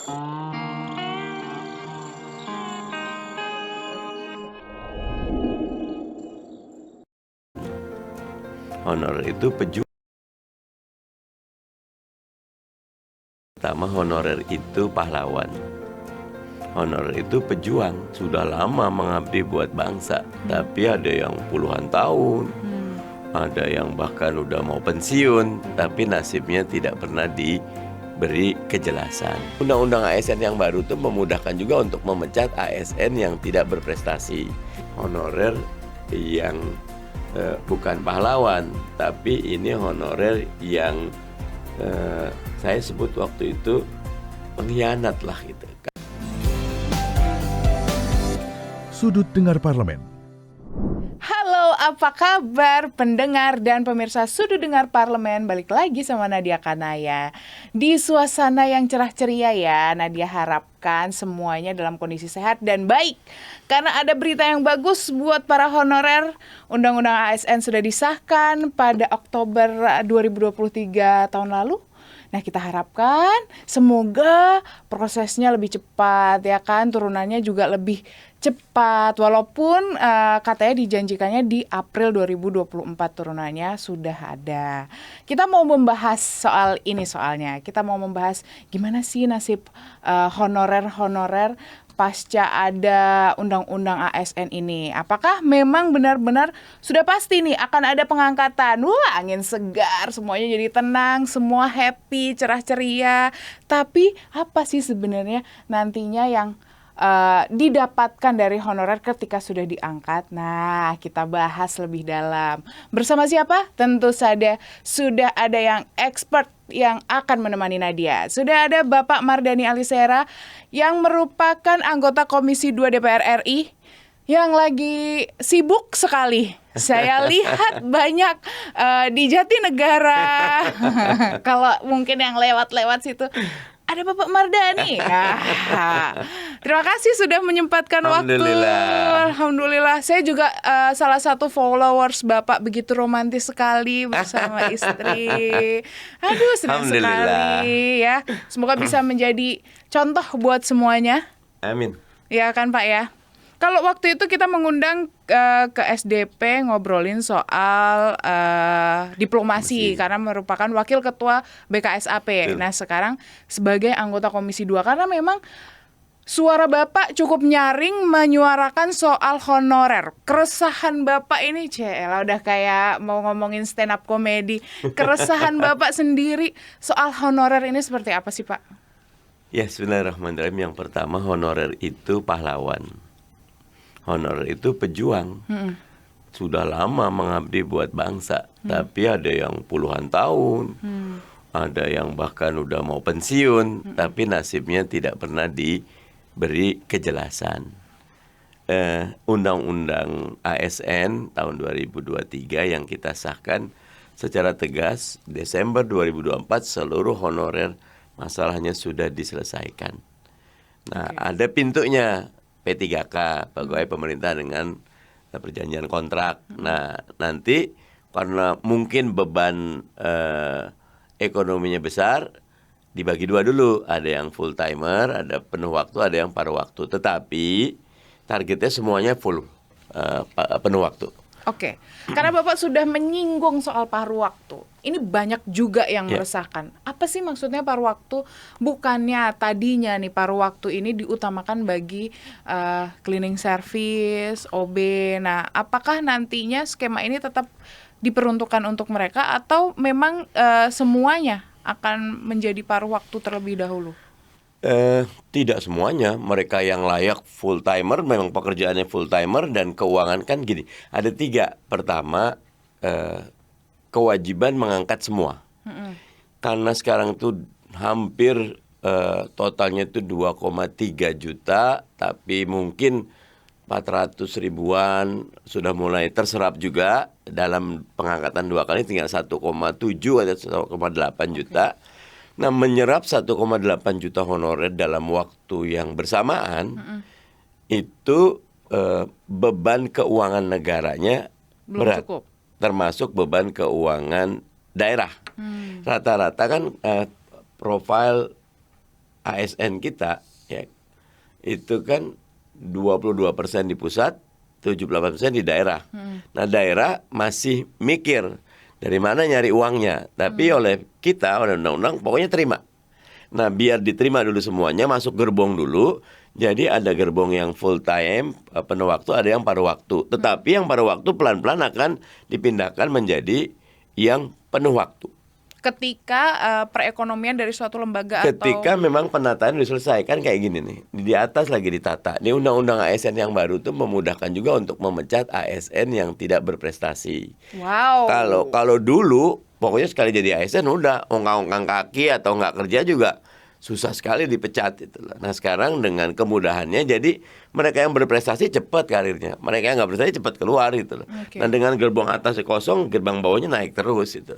Honorer itu pejuang. Pertama, honorer itu pahlawan. Honorer itu pejuang, sudah lama mengabdi buat bangsa. Tapi ada yang puluhan tahun, ada yang bahkan udah mau pensiun, tapi nasibnya tidak pernah diberi kejelasan. Undang-undang ASN yang baru itu memudahkan juga untuk memecat ASN yang tidak berprestasi. Honorer yang bukan pahlawan, tapi ini honorer yang saya sebut waktu itu pengkhianat lah gitu. Sudut Dengar Parlemen. Halo, apa kabar pendengar dan pemirsa Sudut Dengar Parlemen? Balik lagi sama Nadia Kanaya. Di suasana yang cerah ceria ya, Nadia harapkan semuanya dalam kondisi sehat dan baik. Karena ada berita yang bagus buat para honorer. Undang-undang ASN sudah disahkan pada Oktober 2023 tahun lalu. Nah, kita harapkan semoga prosesnya lebih cepat ya kan, turunannya juga lebih cepat walaupun katanya dijanjikannya di April 2024 turunannya sudah ada. Kita mau membahas soal ini soalnya. Kita mau membahas gimana sih nasib honorer-honorer pasca ada undang-undang ASN ini. Apakah memang benar-benar sudah pasti nih akan ada pengangkatan? Wah, angin segar, semuanya jadi tenang, semua happy, cerah ceria. Tapi apa sih sebenarnya nantinya yang didapatkan dari honorer ketika sudah diangkat? Nah, kita bahas lebih dalam. Bersama siapa? Tentu saja sudah ada yang expert yang akan menemani Nadia. Sudah ada Bapak Mardhani Alisera yang merupakan anggota Komisi 2 DPR RI yang lagi sibuk sekali. Saya lihat banyak di Jatinegara. Kalau mungkin yang lewat-lewat situ ada Bapak Mardhani. Nah, terima kasih sudah menyempatkan waktu. Alhamdulillah. Saya juga salah satu followers Bapak, begitu romantis sekali bersama istri. Aduh, senang sekali ya. Semoga bisa menjadi contoh buat semuanya. Amin. Ya kan Pak ya. Kalau waktu itu kita mengundang ke SDP ngobrolin soal diplomasi karena merupakan wakil ketua BKSAP. Nah, sekarang sebagai anggota Komisi 2 karena memang suara Bapak cukup nyaring menyuarakan soal honorer. Keresahan Bapak ini udah kayak mau ngomongin stand up komedi. Keresahan Bapak sendiri soal honorer ini seperti apa sih, Pak? Ya, bismillahirrahmanirrahim. Yang pertama, honorer itu pahlawan. Honorer itu pejuang, sudah lama mengabdi buat bangsa, tapi ada yang puluhan tahun, ada yang bahkan udah mau pensiun, tapi nasibnya tidak pernah diberi kejelasan. Undang-undang ASN tahun 2023 yang kita sahkan secara tegas Desember 2024 seluruh honorer masalahnya sudah diselesaikan. Nah, ada pintunya. P3K, pegawai pemerintah dengan perjanjian kontrak. Nah, nanti karena mungkin beban ekonominya besar, dibagi dua dulu. Ada yang full timer, ada penuh waktu, ada yang paruh waktu. Tetapi targetnya semuanya full penuh waktu. Oke, karena Bapak sudah menyinggung soal paruh waktu. Ini banyak juga yang meresahkan. Apa sih maksudnya paruh waktu? Bukannya tadinya nih paruh waktu ini diutamakan bagi cleaning service, OB. Nah, apakah nantinya skema ini tetap diperuntukkan untuk mereka atau memang semuanya akan menjadi paruh waktu terlebih dahulu? Tidak semuanya. Mereka yang layak full timer memang pekerjaannya full timer, dan keuangan kan gini. Ada 3. Pertama, kewajiban mengangkat semua. Karena sekarang itu hampir totalnya itu 2,3 juta, tapi mungkin 400 ribuan sudah mulai terserap juga dalam pengangkatan 2 kali, tinggal 1,7 atau 1,8 juta. Nah, menyerap 1,8 juta honorer dalam waktu yang bersamaan, itu beban keuangan negaranya Belum berat. cukup. Termasuk beban keuangan daerah. Rata-rata kan profil ASN kita ya itu kan 22% di pusat, 78% di daerah. Nah, daerah masih mikir dari mana nyari uangnya, tapi oleh kita, oleh undang-undang pokoknya terima. Nah, biar diterima dulu semuanya, masuk gerbong dulu. Jadi ada gerbong yang full time, penuh waktu, ada yang paruh waktu. Tetapi yang paruh waktu pelan-pelan akan dipindahkan menjadi yang penuh waktu. Ketika perekonomian dari suatu lembaga Ketika atau memang penataan diselesaikan kayak gini nih, di atas lagi ditata. Ini undang-undang ASN yang baru tuh memudahkan juga untuk memecat ASN yang tidak berprestasi. wow. Kalau dulu pokoknya sekali jadi ASN udah ongkang-ongkang kaki atau nggak kerja juga susah sekali dipecat itu loh. Nah, sekarang dengan kemudahannya jadi mereka yang berprestasi cepat karirnya, mereka yang nggak berprestasi cepat keluar gitu loh. Oke. Nah, dengan gerbong atasnya kosong, gerbang bawahnya naik terus itu.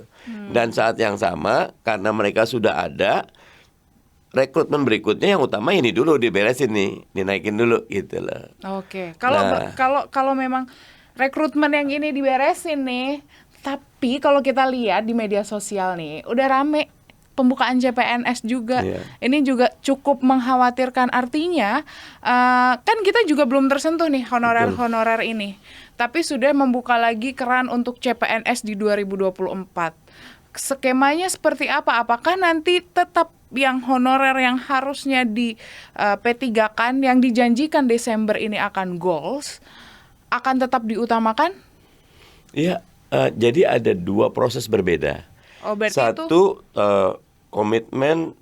Dan saat yang sama karena mereka sudah ada, rekrutmen berikutnya yang utama ini dulu diberesin nih, dinaikin dulu gitu loh. Oke, kalau Nah. kalau memang rekrutmen yang ini diberesin nih, tapi kalau kita lihat di media sosial nih, udah rame pembukaan CPNS juga. Iya. Ini juga cukup mengkhawatirkan, artinya kan kita juga belum tersentuh nih honorer-honorer ini, tapi sudah membuka lagi keran untuk CPNS di 2024. Skemanya seperti apa? Apakah nanti tetap yang honorer yang harusnya di P3-kan yang dijanjikan Desember ini akan goals akan tetap diutamakan? Iya, jadi ada dua proses berbeda. Oh, berarti itu Satu, komitmen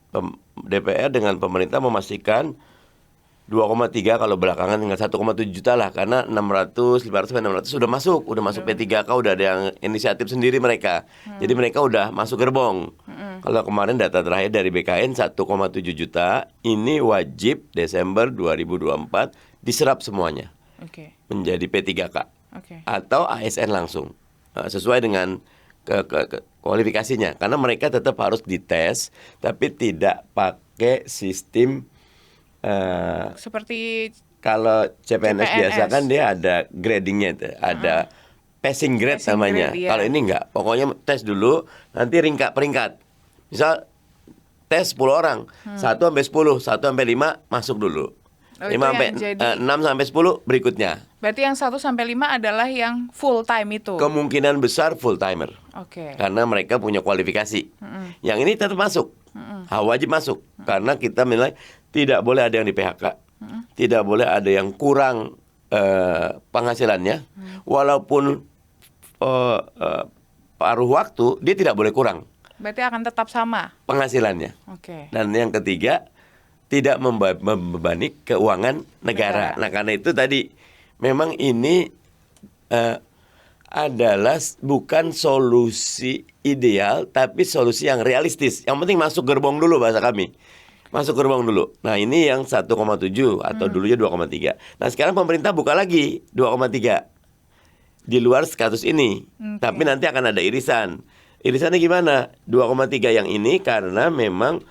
DPR dengan pemerintah memastikan 2,3 kalau belakangan tinggal 1,7 juta lah, karena 600, 500, 600 sudah masuk P3K, udah ada yang inisiatif sendiri mereka. Jadi mereka udah masuk gerbong. Kalau kemarin data terakhir dari BKN 1,7 juta, ini wajib Desember 2024 diserap semuanya Oke. menjadi P3K Oke. atau ASN langsung, sesuai dengan kualifikasinya, karena mereka tetap harus dites tapi tidak pakai sistem Seperti kalau CPNS biasa CPNS. kan dia ada gradingnya itu, ada passing grade Passing namanya. grade, iya. Kalau ini enggak, pokoknya tes dulu, nanti peringkat. Misal tes 10 orang, 1 sampai 10, 1 sampai 5 masuk dulu. Oh, 5 itu sampai yang jadi- 6 sampai 10 berikutnya. berarti yang 1 sampai 5 adalah yang full time itu. Kemungkinan besar full timer. Oke. Karena mereka punya kualifikasi. Yang ini tetap masuk, wajib masuk, karena kita menilai tidak boleh ada yang di PHK, tidak boleh ada yang kurang penghasilannya, walaupun paruh waktu dia tidak boleh kurang Berarti akan tetap sama. penghasilannya. Oke. Dan yang ketiga, tidak membebani keuangan negara. Nah, karena itu tadi memang ini adalah bukan solusi ideal, tapi solusi yang realistis. Yang penting masuk gerbong dulu, bahasa kami. Masuk gerbong dulu. Nah, ini yang 1,7 atau dulunya 2,3. Nah, sekarang pemerintah buka lagi 2,3 di luar status ini. Tapi nanti akan ada irisan. Irisannya gimana? 2,3 yang ini karena memang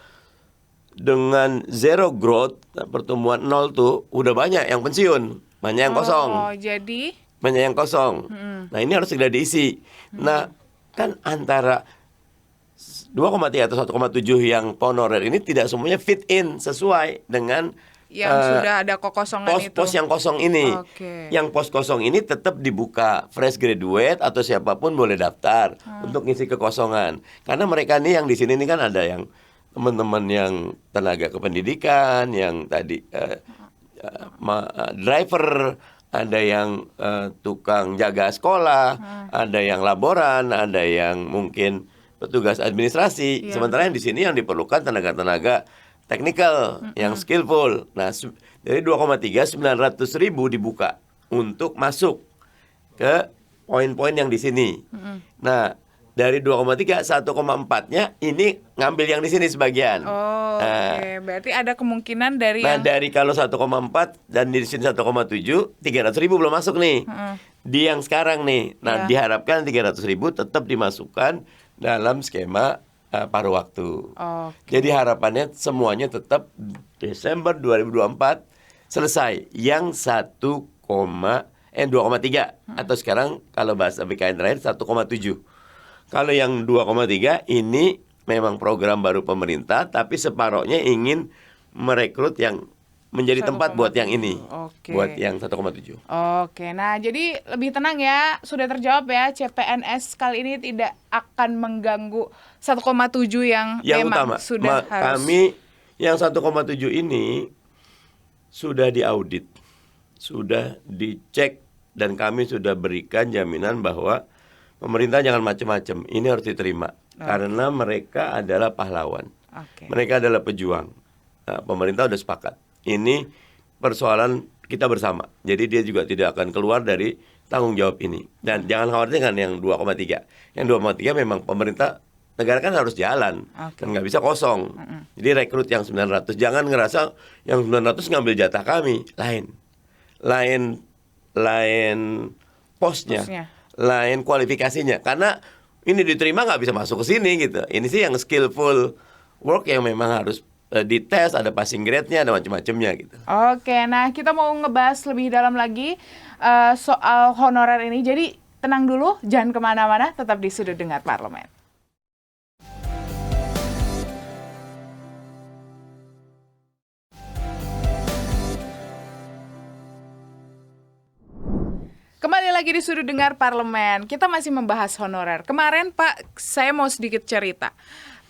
dengan zero growth, pertumbuhan nol tuh udah banyak yang pensiun, banyak yang kosong. Oh, jadi Banyak yang kosong. Nah, ini harus segera diisi. Nah, kan antara 2,3 atau 1,7 yang honorer ini tidak semuanya fit in sesuai dengan yang sudah ada kekosongan itu. pos-pos yang kosong ini. Oke. Yang pos kosong ini tetap dibuka, fresh graduate atau siapapun boleh daftar untuk ngisi kekosongan. Karena mereka nih yang di sini nih kan ada yang teman-teman yang tenaga kependidikan, yang tadi driver, ada yang tukang jaga sekolah, ada yang laboran, ada yang mungkin petugas administrasi. Iya. Sementara yang di sini yang diperlukan tenaga-tenaga technical, yang skillful. Nah, dari 2,3 900.000 dibuka untuk masuk ke poin-poin yang di sini. Nah, dari 2,3 1,4-nya ini ngambil yang di sini sebagian. Oh, oke. Berarti ada kemungkinan dari Nah, yang dari kalau 1,4 dan di sini 1,7, 300.000 belum masuk nih. Di yang sekarang nih. Nah, Iya. diharapkan 300.000 tetap dimasukkan dalam skema paruh waktu. Oke. Jadi harapannya semuanya tetap Desember 2024 selesai. Yang 2,3 atau sekarang kalau bahasa BKN terakhir 1,7. Kalau yang 2,3 ini memang program baru pemerintah, tapi separohnya ingin merekrut yang menjadi tempat buat yang ini, 1,7. Oke. buat yang 1,7. Oke, nah jadi lebih tenang ya, sudah terjawab ya, CPNS kali ini tidak akan mengganggu 1,7 yang Yang memang utama, sudah harus. kami yang 1,7 ini sudah diaudit, sudah dicek, dan kami sudah berikan jaminan bahwa pemerintah jangan macam-macam, ini harus diterima. Karena mereka adalah pahlawan, Oke. mereka adalah pejuang. Nah, pemerintah sudah sepakat. Ini persoalan kita bersama. Jadi dia juga tidak akan keluar dari tanggung jawab ini. Dan jangan khawatir dengan yang 2,3. Yang 2,3 memang pemerintah, negara kan harus jalan. Oke. Dan nggak bisa kosong. Jadi rekrut yang 900. Jangan ngerasa yang 900 ngambil jatah kami. Lain posnya. Lain kualifikasinya. Karena ini diterima nggak bisa masuk ke sini gitu. Ini sih yang skillful work yang memang harus dites, ada passing grade-nya, ada macam-macamnya gitu. Oke, nah kita mau ngebahas lebih dalam lagi soal honorer ini. Jadi tenang dulu, jangan kemana-mana, tetap di Sudut Dengar Parlemen. Kembali lagi di Sudut Dengar Parlemen. Kita masih membahas honorer. Kemarin Pak, saya mau sedikit cerita.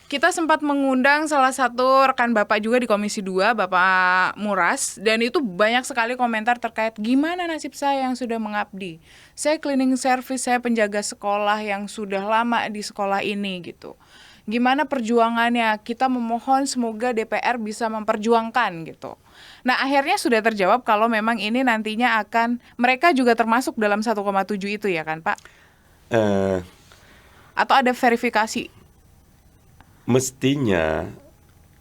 Kita sempat mengundang salah satu rekan Bapak juga di Komisi 2, Bapak Muras, dan itu banyak sekali komentar terkait gimana nasib saya yang sudah mengabdi. Saya cleaning service, saya penjaga sekolah yang sudah lama di sekolah ini gitu. Gimana perjuangannya? Kita memohon semoga DPR bisa memperjuangkan gitu. Nah, akhirnya sudah terjawab kalau memang ini nantinya akan, mereka juga termasuk dalam 1,7 itu ya kan Pak? Atau ada verifikasi? Mestinya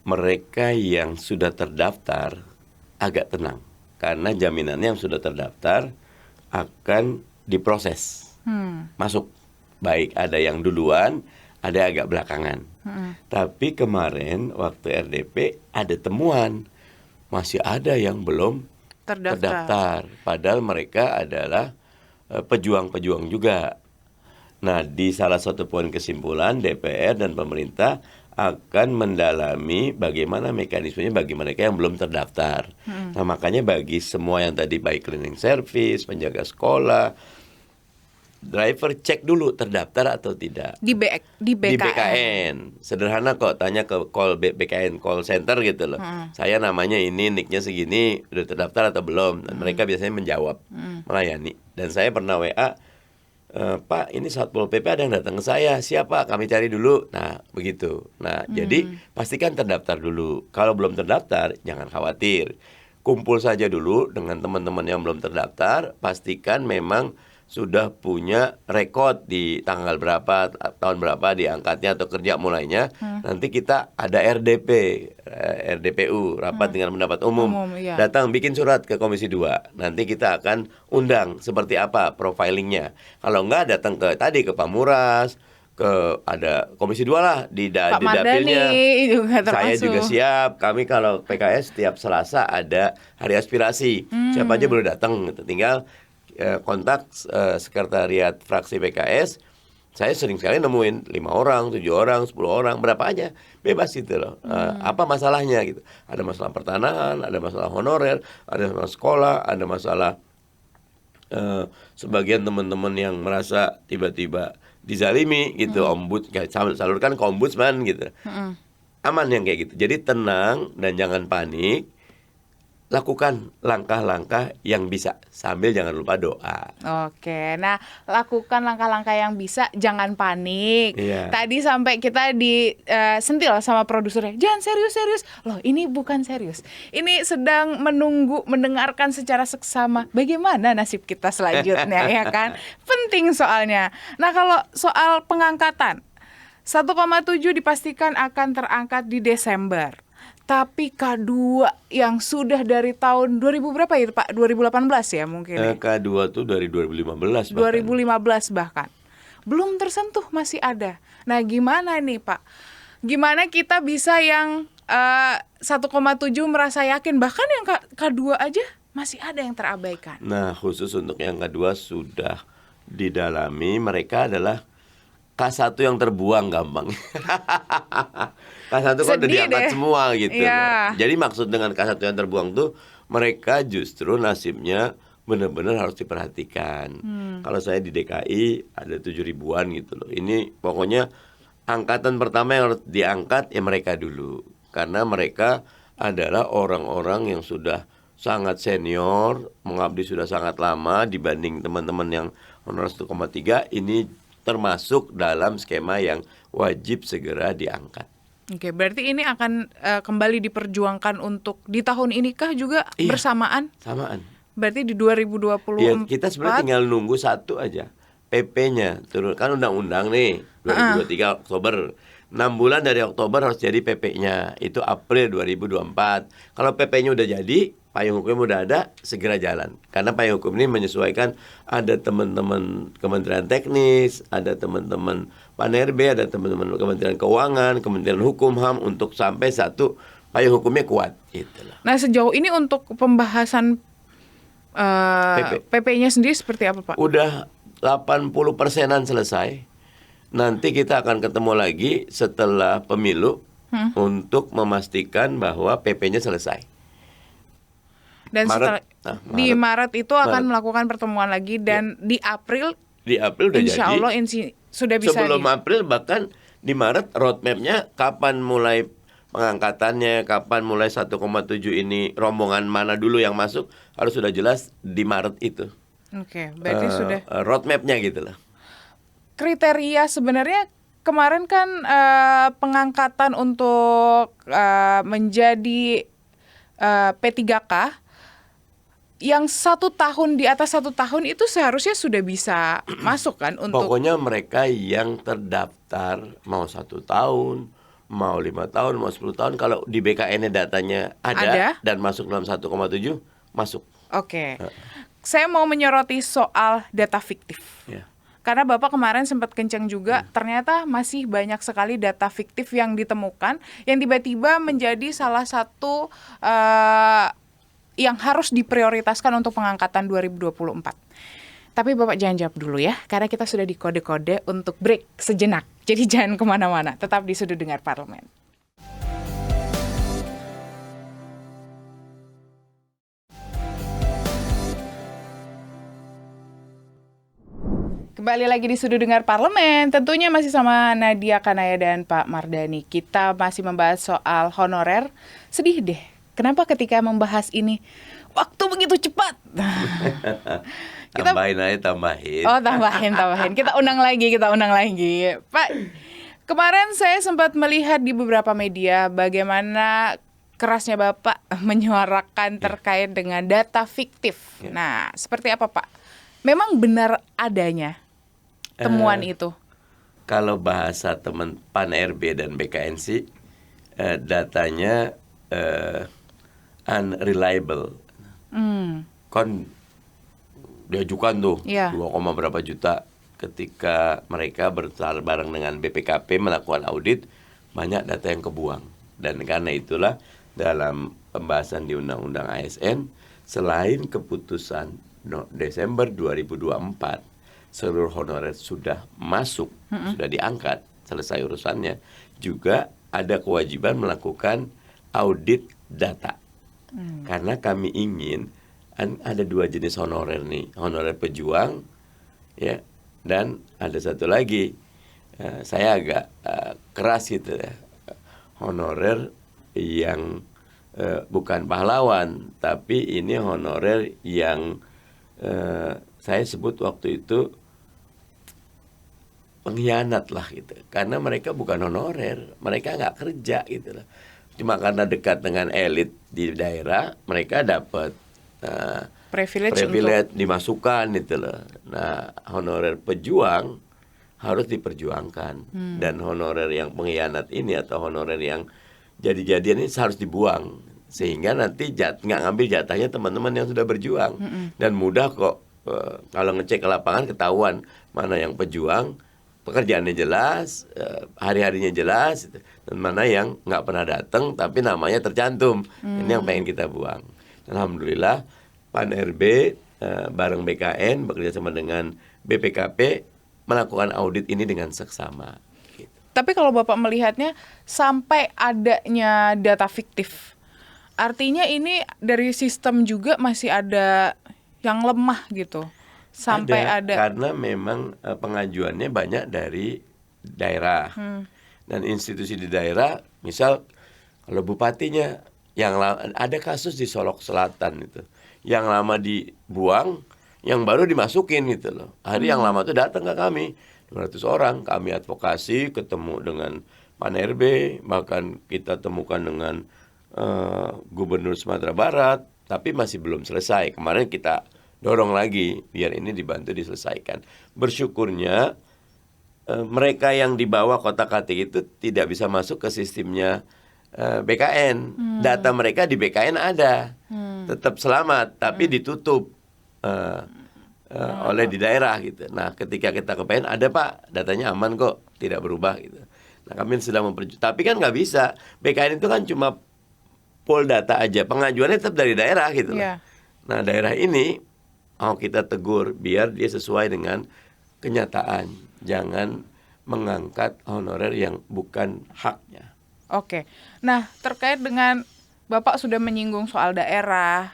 mereka yang sudah terdaftar agak tenang. Karena jaminannya yang sudah terdaftar akan diproses. Masuk. Baik ada yang duluan, ada agak belakangan. Tapi kemarin waktu RDP ada temuan. Masih ada yang belum terdaftar. Padahal mereka adalah pejuang-pejuang juga. Nah, di salah satu poin kesimpulan DPR dan pemerintah akan mendalami bagaimana mekanismenya bagi mereka yang belum terdaftar. Nah, makanya bagi semua yang tadi baik cleaning service, penjaga sekolah, driver, cek dulu terdaftar atau tidak. Di BKN. Sederhana kok, tanya ke BKN call center gitu loh. Saya namanya ini, nicknya segini, udah terdaftar atau belum? Dan mereka biasanya menjawab, melayani. Dan saya pernah WA, Pak, ini Satpol PP ada yang datang ke saya. Siapa? Kami cari dulu. Nah, begitu. Nah, jadi pastikan terdaftar dulu. Kalau belum terdaftar, jangan khawatir. Kumpul saja dulu dengan teman-teman yang belum terdaftar. Pastikan memang sudah punya rekod di tanggal berapa, tahun berapa diangkatnya atau kerja mulainya. Nanti kita ada RDPU, rapat dengan pendapat umum. Iya. Datang bikin surat ke Komisi 2. Nanti kita akan undang seperti apa profilingnya. Kalau enggak datang ke Pak Muras, ada Komisi 2 lah di dapilnya. Juga termasuk. Saya juga siap. Kami kalau PKS setiap Selasa ada hari aspirasi. Siapa aja boleh datang gitu. Tinggal kontak sekretariat fraksi PKS. Saya sering sekali nemuin 5 orang, 7 orang, 10 orang, berapa aja, bebas gitu loh. Apa masalahnya gitu? Ada masalah pertanahan, ada masalah honorer, ada masalah sekolah, ada masalah sebagian teman-teman yang merasa tiba-tiba dizalimi gitu, salurkan ke ombudsman gitu. Aman yang kayak gitu. Jadi tenang dan jangan panik. Lakukan langkah-langkah yang bisa sambil jangan lupa doa. Oke, nah lakukan langkah-langkah yang bisa, jangan panik. Iya. Tadi sampai kita disentil sama produsernya, jangan serius-serius. Loh, ini bukan serius. Ini sedang mendengarkan secara seksama bagaimana nasib kita selanjutnya ya kan. Penting soalnya. Nah, kalau soal pengangkatan 1,7 dipastikan akan terangkat di Desember. Tapi K2 yang sudah dari tahun 2000 berapa ya Pak? 2018 ya mungkin ya? K2 tuh dari 2015 bahkan. 2015 bahkan. Belum tersentuh masih ada. Nah gimana nih Pak? Gimana kita bisa yang 1,7 merasa yakin, bahkan yang K2 aja masih ada yang terabaikan. Nah khusus untuk yang K2 sudah didalami, mereka adalah K1 yang terbuang gampang. K1 kan udah Sedih diangkat deh. semua gitu Iya. loh. Jadi maksud dengan K1 yang terbuang tuh mereka justru nasibnya benar-benar harus diperhatikan. Kalau saya di DKI ada 7 ribuan gitu loh. Ini pokoknya angkatan pertama yang harus diangkat ya mereka dulu. Karena mereka adalah orang-orang yang sudah sangat senior, mengabdi sudah sangat lama dibanding teman-teman yang honor 1,3. Ini termasuk dalam skema yang wajib segera diangkat. Oke, berarti ini akan kembali diperjuangkan untuk di tahun ini kah juga Iya. bersamaan? Samaan. Berarti di 2024. Ya, kita sebenarnya tinggal nunggu satu aja. PP-nya turun kan undang-undang nih 2023 Oktober. 6 bulan dari Oktober harus jadi PP-nya. Itu April 2024. Kalau PP-nya udah jadi, payung hukum udah ada, segera jalan. Karena payung hukum ini menyesuaikan ada teman-teman Kementerian Teknis, ada teman-teman PAN-RB, ada teman-teman Kementerian Keuangan, Kementerian Hukum HAM untuk sampai satu payung hukumnya kuat itulah. Nah, sejauh ini untuk pembahasan PP-nya sendiri seperti apa, Pak? Udah 80%-an selesai. Nanti kita akan ketemu lagi setelah pemilu untuk memastikan bahwa PP-nya selesai. Dan Maret. setelah Nah, di Maret. Maret itu akan Maret. melakukan pertemuan lagi dan di April Di April udah insya jadi. Allah sudah bisa Sebelum April bahkan di Maret roadmap-nya kapan mulai pengangkatannya, kapan mulai 1,7 ini rombongan mana dulu yang masuk harus sudah jelas di Maret itu. Oke, berarti sudah Roadmap-nya gitu lah. kriteria sebenarnya kemarin kan pengangkatan untuk menjadi P3K yang 1 tahun di atas 1 tahun itu seharusnya sudah bisa masuk kan untuk Pokoknya mereka yang terdaftar mau 1 tahun, mau 5 tahun, mau 10 tahun, kalau di BKN-nya datanya ada dan masuk dalam 1,7 masuk. Oke. Saya mau menyoroti soal data fiktif. Ya. Karena Bapak kemarin sempat kencang juga, ternyata masih banyak sekali data fiktif yang ditemukan yang tiba-tiba menjadi salah satu yang harus diprioritaskan untuk pengangkatan 2024. Tapi Bapak jangan jawab dulu ya, karena kita sudah di kode-kode untuk break sejenak. Jadi jangan kemana-mana, tetap di Sudut Dengar Parlemen. Kembali lagi di Sudut Dengar Parlemen, tentunya masih sama Nadia Kanaya dan Pak Mardhani. Kita masih membahas soal honorer. Sedih deh, kenapa ketika membahas ini, waktu begitu cepat. Tambahin aja, tambahin. Oh, tambahin. Kita undang lagi. Pak, kemarin saya sempat melihat di beberapa media bagaimana kerasnya Bapak menyuarakan terkait dengan data fiktif. Nah, seperti apa Pak? Memang benar adanya temuan itu? Kalau bahasa teman PAN-RB dan BKN sih, datanya unreliable. Kan diajukan tuh 2, berapa juta ketika mereka bareng dengan BPKP melakukan audit, banyak data yang kebuang. Dan karena itulah dalam pembahasan di Undang-Undang ASN, selain keputusan Desember 2024 seluruh honorer sudah masuk, sudah diangkat, selesai urusannya, juga ada kewajiban melakukan audit data. Karena kami ingin ada 2 jenis honorer nih, honorer pejuang, ya, dan ada satu lagi, saya agak keras gitu ya, honorer yang bukan pahlawan, tapi ini honorer yang saya sebut waktu itu pengkhianat lah gitu, karena mereka bukan honorer, mereka nggak kerja gitu lah, cuma karena dekat dengan elit di daerah mereka dapat privilege dimasukkan gitu loh. Nah, honorer pejuang harus diperjuangkan, dan honorer yang pengkhianat ini atau honorer yang jadi-jadian ini harus dibuang, sehingga nanti nggak ngambil jatahnya teman-teman yang sudah berjuang. Dan mudah kok kalau ngecek ke lapangan ketahuan mana yang pejuang, pekerjaannya jelas, hari-harinya jelas, dan mana yang nggak pernah datang tapi namanya tercantum. Ini yang pengen kita buang. Alhamdulillah PAN-RB bareng BKN bekerja sama dengan BPKP melakukan audit ini dengan seksama. Gitu. Tapi kalau Bapak melihatnya sampai adanya data fiktif, artinya ini dari sistem juga masih ada yang lemah gitu. Sampai ada. Karena memang pengajuannya banyak dari daerah. Dan institusi di daerah, misal kalau bupatinya yang ada kasus di Solok Selatan itu, yang lama dibuang, yang baru dimasukin gitu loh. Hari yang lama itu datang ke kami 200 orang, kami advokasi, ketemu dengan Pan RB, bahkan kita temukan dengan Gubernur Sumatera Barat, tapi masih belum selesai. Kemarin kita dorong lagi biar ini dibantu diselesaikan. Bersyukurnya mereka yang di bawah kotak-katik itu tidak bisa masuk ke sistemnya BKN. Data mereka di BKN ada, tetap selamat, tapi ditutup oleh di daerah gitu. Nah, ketika kita ke PN, ada Pak, datanya aman kok, tidak berubah gitu. Nah, kami sedang tapi kan nggak bisa. BKN itu kan cuma pool data aja, pengajuannya tetap dari daerah gitu. Nah, daerah ini mau kita tegur biar dia sesuai dengan kenyataan, jangan mengangkat honorer yang bukan haknya. Oke, nah terkait dengan Bapak sudah menyinggung soal daerah,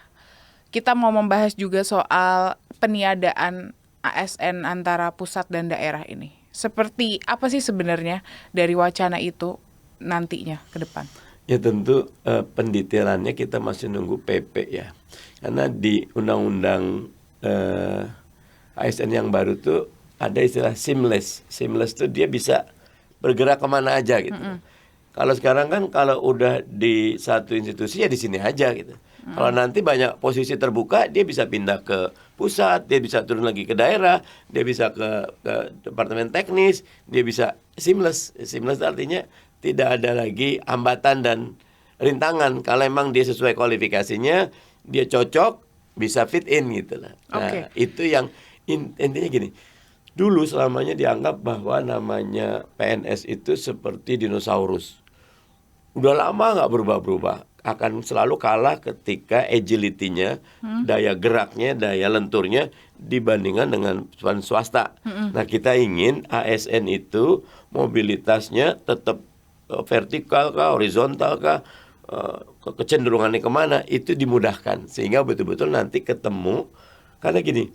kita mau membahas juga soal peniadaan ASN antara pusat dan daerah ini. Seperti apa sih sebenarnya dari wacana itu nantinya ke depan? Ya tentu pendetailannya kita masih nunggu PP ya, karena di undang-undang ASN yang baru tuh ada istilah seamless. Seamless tuh dia bisa bergerak kemana aja gitu. Kalau sekarang kan kalau udah di satu institusi ya di sini aja gitu. Kalau nanti banyak posisi terbuka, dia bisa pindah ke pusat, dia bisa turun lagi ke daerah, dia bisa ke departemen teknis, dia bisa seamless. Seamless artinya tidak ada lagi hambatan dan rintangan. Kalau emang dia sesuai kualifikasinya, dia cocok, bisa fit in gitu lah. Nah, itu yang intinya gini. Dulu selamanya dianggap bahwa namanya PNS itu seperti dinosaurus. Udah lama nggak berubah-berubah, akan selalu kalah ketika agility-nya, daya geraknya, daya lenturnya dibandingkan dengan swasta. Nah, kita ingin ASN itu mobilitasnya tetap vertikal kah, horizontal kah, kecenderungannya kemana, itu dimudahkan. Sehingga betul-betul nanti ketemu, karena gini,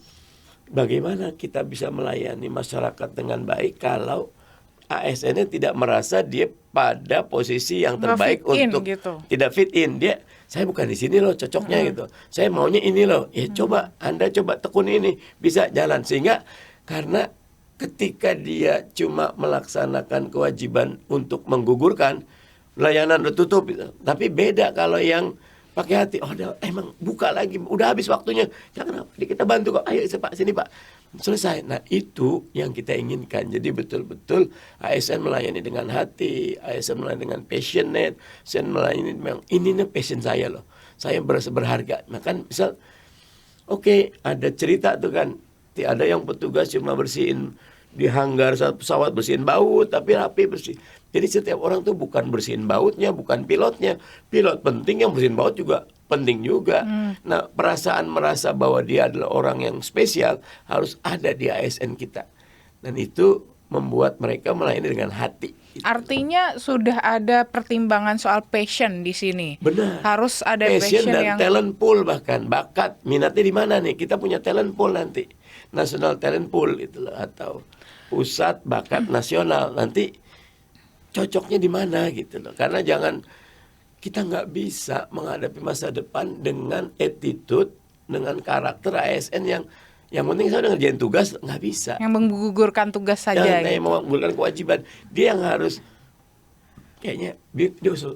bagaimana kita bisa melayani masyarakat dengan baik kalau ASN-nya tidak merasa dia pada posisi yang terbaik untuk gitu. Tidak fit in. Dia, saya bukan di sini loh cocoknya gitu. Saya maunya ini loh. Ya coba, Anda coba tekun ini, bisa jalan. Sehingga karena ketika dia cuma melaksanakan kewajiban untuk menggugurkan, layanan udah tutup gitu. Tapi beda kalau yang pakai hati, emang buka lagi, udah habis waktunya, jangan apa, kita bantu kok, ayo Pak, sini Pak, selesai. Nah, itu yang kita inginkan. Jadi betul-betul ASN melayani dengan hati, ASN melayani dengan passionate, ASN melayani memang ini nih passion saya loh, saya berasa berharga. Nah kan misal, ada cerita tuh kan, ada yang petugas cuma bersihin di hanggar pesawat, bersihin baut, tapi rapi bersih. Jadi setiap orang tuh bukan bersihin bautnya, bukan pilotnya. Pilot penting, yang bersihin baut juga penting juga. Nah, perasaan merasa bahwa dia adalah orang yang spesial harus ada di ASN kita. Dan itu membuat mereka melayani dengan hati. Artinya sudah ada pertimbangan soal passion di sini. Benar. Harus ada passion dan yang talent pool, bahkan bakat, minatnya di mana nih? Kita punya talent pool nanti. National Talent Pool itu loh, atau pusat bakat nasional. Nanti cocoknya di mana gitu loh. Karena kita nggak bisa menghadapi masa depan dengan attitude, dengan karakter ASN yang penting saya udah ngerjain tugas, nggak bisa. Yang menggugurkan tugas saja. Yang menggugurkan kewajiban. Dia yang harus kayaknya dia usul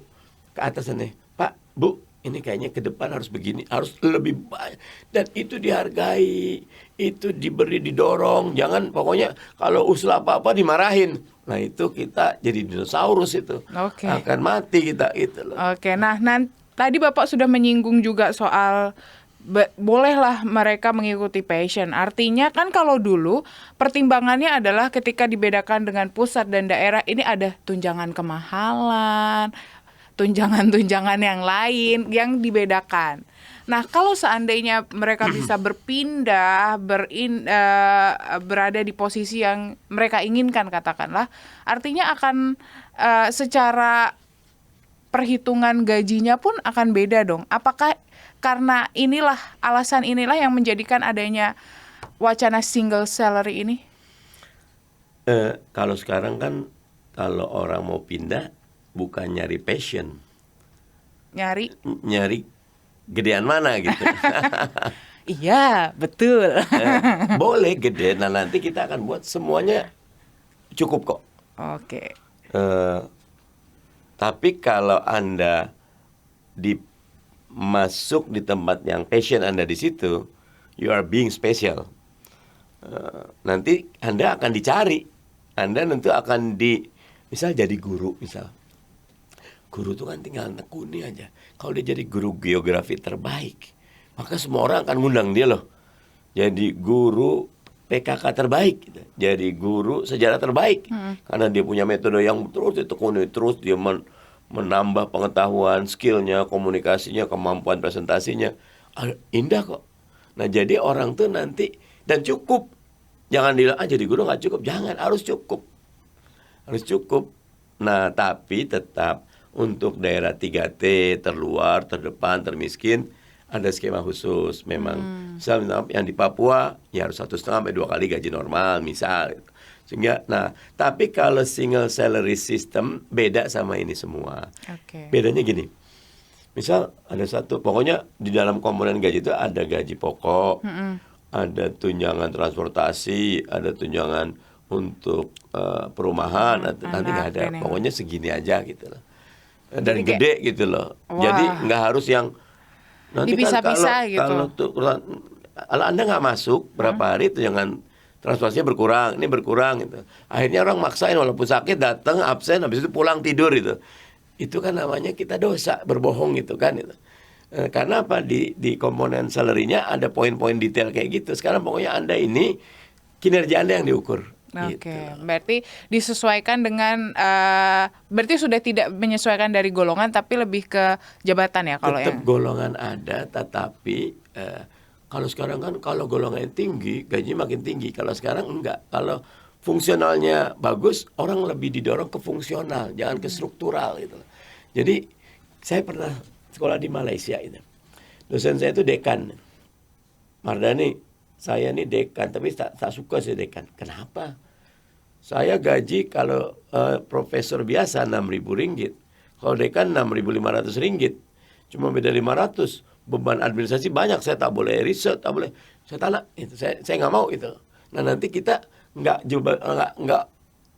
ke atas nih, Pak, Bu, ini kayaknya ke depan harus begini, harus lebih banyak. Dan itu dihargai, itu diberi, didorong. Jangan pokoknya kalau usul apa-apa dimarahin. Nah itu kita jadi dinosaurus itu. Akan mati kita itu loh. Nah tadi Bapak sudah menyinggung juga soal bolehlah mereka mengikuti passion. Artinya kan kalau dulu pertimbangannya adalah ketika dibedakan dengan pusat dan daerah, ini ada tunjangan kemahalan, tunjangan-tunjangan yang lain yang dibedakan. Nah, kalau seandainya mereka bisa berpindah, berada di posisi yang mereka inginkan, katakanlah, artinya akan secara perhitungan gajinya pun akan beda dong. Apakah karena alasan inilah yang menjadikan adanya wacana single salary ini? Kalau sekarang kan, kalau orang mau pindah bukan nyari passion, Nyari? nyari gedean mana gitu. Iya, betul. Boleh gede, nah nanti kita akan buat semuanya cukup kok. Oke. Tapi kalau Anda masuk di tempat yang passion Anda di situ, you are being special. Nanti Anda akan dicari. Anda nanti akan misal jadi guru, misal. Guru itu kan tinggal nekuni aja. Kalau dia jadi guru geografi terbaik, maka semua orang akan ngundang dia loh. Jadi guru PKK terbaik, gitu. Jadi guru sejarah terbaik. Karena dia punya metode yang terus ditekuni, terus dia menambah pengetahuan, skillnya, komunikasinya, kemampuan presentasinya. Indah kok. Nah jadi orang tuh nanti, dan cukup. Jangan bilang, jadi guru nggak cukup. Jangan, harus cukup. Harus cukup. Nah tapi tetap untuk daerah 3T, terluar, terdepan, termiskin, ada skema khusus. Memang misalnya yang di Papua ya harus 1,5 sampai 2 kali gaji normal misal. Sehingga, nah tapi kalau single salary system beda sama ini semua. Bedanya gini, misal ada pokoknya di dalam komponen gaji itu ada gaji pokok, ada tunjangan transportasi, ada tunjangan untuk perumahan, nanti nggak ada. Pokoknya segini aja gitu loh. Dan gede gitu loh. Wah. Jadi nggak harus yang nanti dipisah-pisah gitu. Kalau Anda nggak masuk berapa hari tunjangan transportasinya berkurang, ini berkurang gitu. Akhirnya orang maksain walaupun sakit datang absen, habis itu pulang tidur gitu. Itu kan namanya kita dosa, berbohong gitu kan itu. Karena apa, di komponen salary-nya ada poin-poin detail kayak gitu. Sekarang pokoknya Anda ini kinerja Anda yang diukur. Oke, gitu. Berarti disesuaikan dengan berarti sudah tidak menyesuaikan dari golongan tapi lebih ke jabatan ya kalau tetap golongan ada, tetapi kalau sekarang kan kalau golongan tinggi gajinya makin tinggi. Kalau sekarang enggak. Kalau fungsionalnya bagus, orang lebih didorong ke fungsional, jangan ke struktural gitu. Jadi saya pernah sekolah di Malaysia itu. Dosen saya itu dekan. Mardani, saya ini dekan, tapi tak suka saya dekan. Kenapa? Saya gaji kalau profesor biasa 6.000 ringgit. Kalau dekan 6.500 ringgit. Cuma beda 500. Beban administrasi banyak, saya tak boleh riset, tak boleh. Saya tanya, itu saya nggak mau itu. Nah nanti kita nggak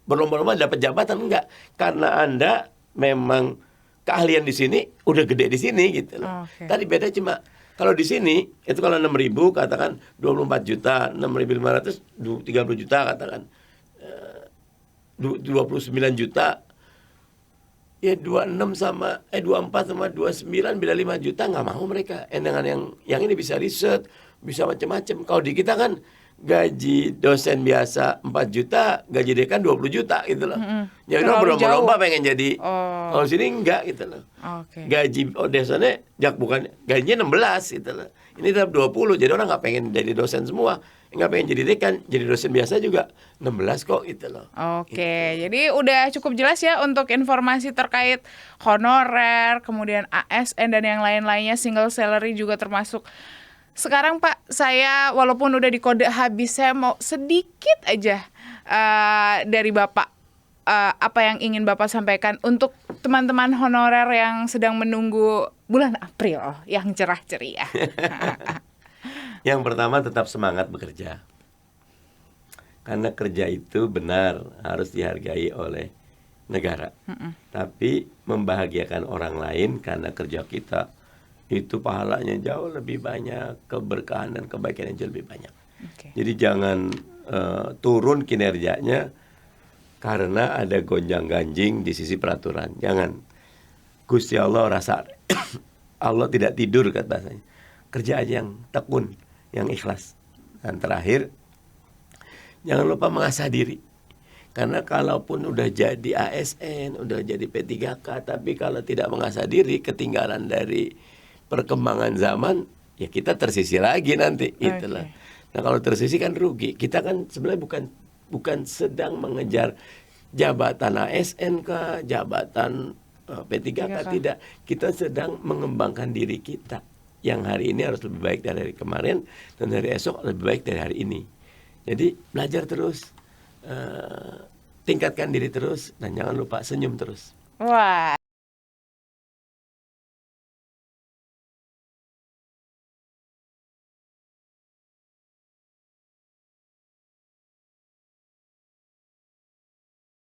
berlomba-lomba dapat jabatan, enggak. Karena Anda memang keahlian di sini udah gede di sini gitu loh. Tadi beda cuma kalau di sini itu kalau 6.000 katakan 24 juta, 6.500 30 juta katakan 29 juta. Ya 24 sama 29 beda 5 juta nggak mau mereka. Dengan yang ini bisa riset, bisa macam-macam. Kalau di kita kan gaji dosen biasa 4 juta, gaji dekan 20 juta gitu loh. Jadi orang berlomba-lomba pengen jadi. Kalau sini enggak gitu loh. Gaji dosennya bukan gajinya 16 gitu loh. Ini tetap 20. Jadi orang nggak pengen jadi dosen semua. Nggak pengen jadi dekan, jadi dosen biasa juga 16 kok gitu loh. Jadi udah cukup jelas ya untuk informasi terkait honorer, kemudian ASN dan yang lain-lainnya, single salary juga termasuk. Sekarang Pak, saya walaupun udah di kode habis, saya mau sedikit aja dari Bapak, apa yang ingin Bapak sampaikan untuk teman-teman honorer yang sedang menunggu bulan April yang cerah ceria. Yang pertama tetap semangat bekerja. Karena kerja itu benar harus dihargai oleh negara. Tapi membahagiakan orang lain karena kerja kita itu pahalanya jauh lebih banyak, keberkahan dan kebaikan yang jauh lebih banyak. Jadi jangan turun kinerjanya karena ada gonjang-ganjing di sisi peraturan. Jangan. Gusti Allah rasa Allah tidak tidur katanya. Kerja aja yang tekun, yang ikhlas. Dan terakhir, jangan lupa mengasah diri. Karena kalaupun udah jadi ASN, udah jadi P3K, tapi kalau tidak mengasah diri, ketinggalan dari perkembangan zaman, ya kita tersisih lagi nanti. Itulah. Nah kalau tersisih kan rugi. Kita kan sebenarnya bukan sedang mengejar jabatan ASN kah, jabatan P3K, tidak. Kita sedang mengembangkan diri kita. Yang hari ini harus lebih baik dari hari kemarin, dan hari esok lebih baik dari hari ini. Jadi belajar terus, tingkatkan diri terus, dan jangan lupa senyum terus. Wah.